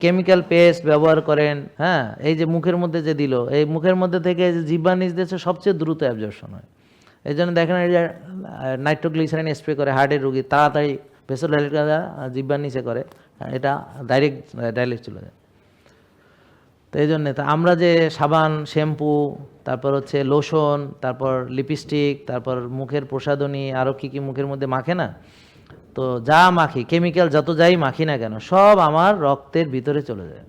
Chemical paste ব্যবহার করেন, হ্যাঁ, এই যে মুখের মধ্যে যে দিল, এই মুখের মধ্যে থেকে যে জিহ্বার নিচ দিয়ে সবচেয়ে দ্রুত অ্যাবজর্পশন হয়। এই জন্য দেখেন এই যে নাইট্রোগ্লিসারিন স্প্রে করে হার্টের রুগী তাড়াতাড়ি ভেসোডাইলেটর জিহ্বার নিচে করে, এটা ডাইরেক্ট চলে যায়। তো এই জন্যে তো আমরা যে সাবান, শ্যাম্পু, তারপর হচ্ছে লোশন, তারপর লিপস্টিক, তারপর মুখের প্রসাধনী, আরও কী কী মুখের মধ্যে মাখে না, তো যা মাখি, কেমিক্যাল যত যাই মাখি না কেন, সব আমার রক্তের ভিতরে চলে যায়,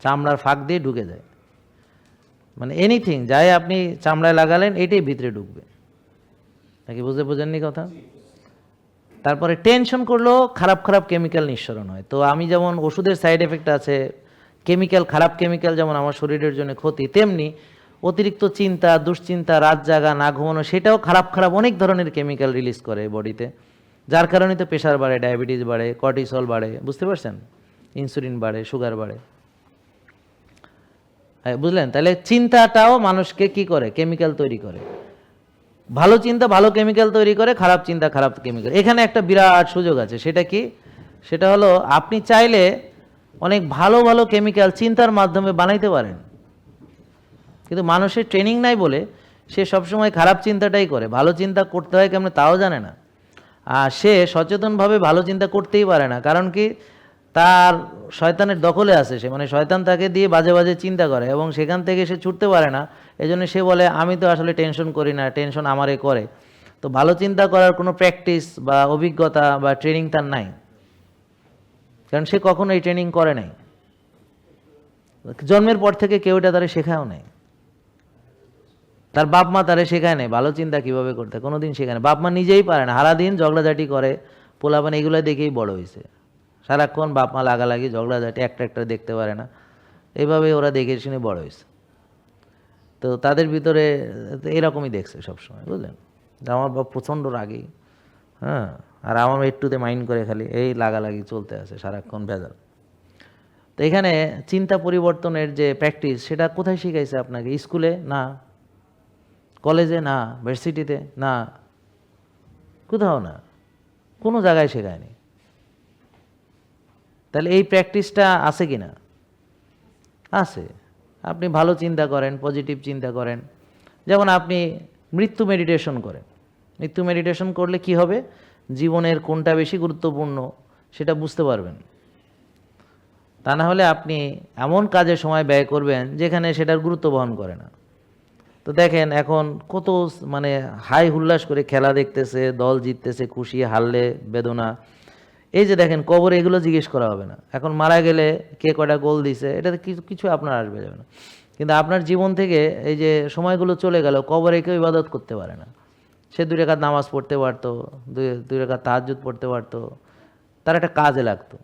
চামড়ার ফাঁক দিয়ে ঢুকে যায়। মানে এনিথিং যাই আপনি চামড়ায় লাগালেন এটাই ভিতরে ঢুকবে, নাকি বোঝেননি কথা? তারপরে টেনশন করলেও খারাপ খারাপ কেমিক্যাল নিঃসরণ হয়। তো আমি যেমন ওষুধের সাইড এফেক্ট আছে, কেমিক্যাল, খারাপ কেমিক্যাল যেমন আমার শরীরের জন্য ক্ষতি, তেমনি অতিরিক্ত চিন্তা, দুশ্চিন্তা, রাত জাগা, না ঘুমানো, সেটাও খারাপ খারাপ অনেক ধরনের কেমিক্যাল রিলিজ করে বডিতে, যার কারণে তো প্রেশার বাড়ে, ডায়াবেটিস বাড়ে, কর্টিসল বাড়ে, বুঝতে পারছেন, ইনসুলিন বাড়ে, সুগার বাড়ে। হ্যাঁ, বুঝলেন? তাহলে চিন্তাটাও মানুষকে কি করে, কেমিক্যাল তৈরি করে। ভালো চিন্তা ভালো কেমিক্যাল তৈরি করে, খারাপ চিন্তা খারাপ কেমিক্যাল। এখানে একটা বিরাট সুযোগ আছে, সেটা কি? সেটা হলো আপনি চাইলে অনেক ভালো ভালো কেমিক্যাল চিন্তার মাধ্যমে বানাইতে পারেন, কিন্তু মানুষের ট্রেনিং নাই বলে সে সবসময় খারাপ চিন্তাটাই করে, ভালো চিন্তা করতে হয় কেমন তাও জানে না। আর সে সচেতনভাবে ভালো চিন্তা করতেই পারে না, কারণ কি, তার শয়তানের দখলে আছে সে, মানে শয়তান তাকে দিয়ে বাজে বাজে চিন্তা করে এবং সেখান থেকে সে ছুটতে পারে না। এজন্য সে বলে আমি তো আসলে টেনশন করি না, টেনশন আমারে করে। তো ভালো চিন্তা করার কোনো প্র্যাকটিস বা অভিজ্ঞতা বা ট্রেনিং তার নাই, কারণ সে কখনো এই ট্রেনিং করে নাই, জন্মের পর থেকে কেউ এটা তারা শেখাও নাই, তার বাপ মা তারে শেখায় নাই ভালো চিন্তা কীভাবে করতে, কোনো দিন শেখায় না। বাপ মা নিজেই পারে না, সারাদিন ঝগড়াঝাটি করে, পোলাপান এগুলো দেখেই বড় হয়েছে, সারাক্ষণ বাপ মা লাগালাগি ঝগড়াঝাটি, একটা দেখতে পারে না, এইভাবে ওরা দেখে শুনে বড় হয়েছে। তো তাদের ভিতরে এরকমই দেখছে সবসময়, বুঝলেন? আমার বাপ প্রচণ্ড রাগী, হ্যাঁ, আর আমার একটুতে মাইন্ড করে খালি এই লাগালাগি চলতে আছে সারাক্ষণ ভেজাল। তো এখানে চিন্তা পরিবর্তনের যে প্র্যাকটিস, সেটা কোথায় শিখাইছে আপনাকে? স্কুলে না, কলেজে না, ভার্সিটিতে না, কোথাও না, কোনো জায়গায় শেখায়নি। তাহলে এই প্র্যাকটিসটা আছে কি না? আছে। আপনি ভালো চিন্তা করেন, পজিটিভ চিন্তা করেন, যেমন আপনি মৃত্যু মেডিটেশন করেন। মৃত্যু মেডিটেশন করলে কি হবে, জীবনের কোনটা বেশি গুরুত্বপূর্ণ সেটা বুঝতে পারবেন। তা না হলে আপনি এমন কাজে সময় ব্যয় করবেন যেখানে সেটার গুরুত্ব বহন করে না। তো দেখেন এখন কত মানে হাই হুল্লাস করে খেলা দেখতেছে, দল জিততেছে খুশি, হারলে বেদনা। এই যে দেখেন কবরে এগুলো জিজ্ঞেস করা হবে না, এখন মারা গেলে কে কয়টা গোল দিছে এটাতে কিছু আপনার আসবে যাবে না। কিন্তু আপনার জীবন থেকে এই যে সময়গুলো চলে গেল, কবরে কেউ ইবাদত করতে পারে না। সে 2 রাকাত নামাজ পড়তে পারতো, 2 রাকাত তাহাজ্জুদ পড়তে পারতো, তার একটা কাজে লাগতো,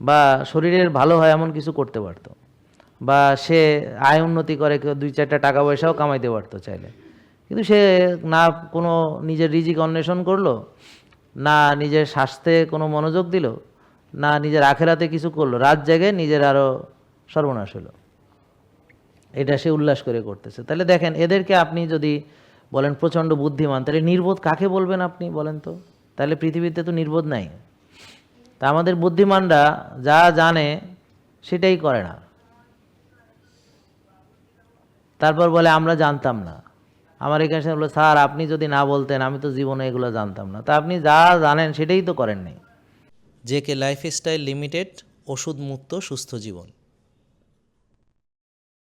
বা শরীরের ভালো হয় এমন কিছু করতে পারতো, বা সে আয় উন্নতি করে, কেউ 2-4টা টাকা পয়সাও কামাইতে পারতো চাইলে। কিন্তু সে না কোনো নিজের রিজিক অন্বেষণ করলো, না নিজের স্বাস্থ্যে কোনো মনোযোগ দিল, না নিজের আখেরাতে কিছু করলো, রাত জেগে নিজের আরও সর্বনাশ হলো। এটা সে উল্লাস করে করতেছে। তাহলে দেখেন এদেরকে আপনি যদি বলেন প্রচণ্ড বুদ্ধিমান, তাহলে নির্বোধ কাকে বলবেন আপনি বলেন তো? তাহলে পৃথিবীতে তো নির্বোধ নাই। তা আমাদের বুদ্ধিমানরা যা জানে সেটাই করে না, তারপর বলে আমরা জানতাম না। আমার এখানে বললো স্যার আপনি যদি না বলতেন আমি তো জীবনে এগুলো জানতাম না। তা আপনি যা জানেন সেটাই তো করেননি। জেকে লাইফস্টাইল লিমিটেড, ওষুধ মুক্ত সুস্থ জীবন।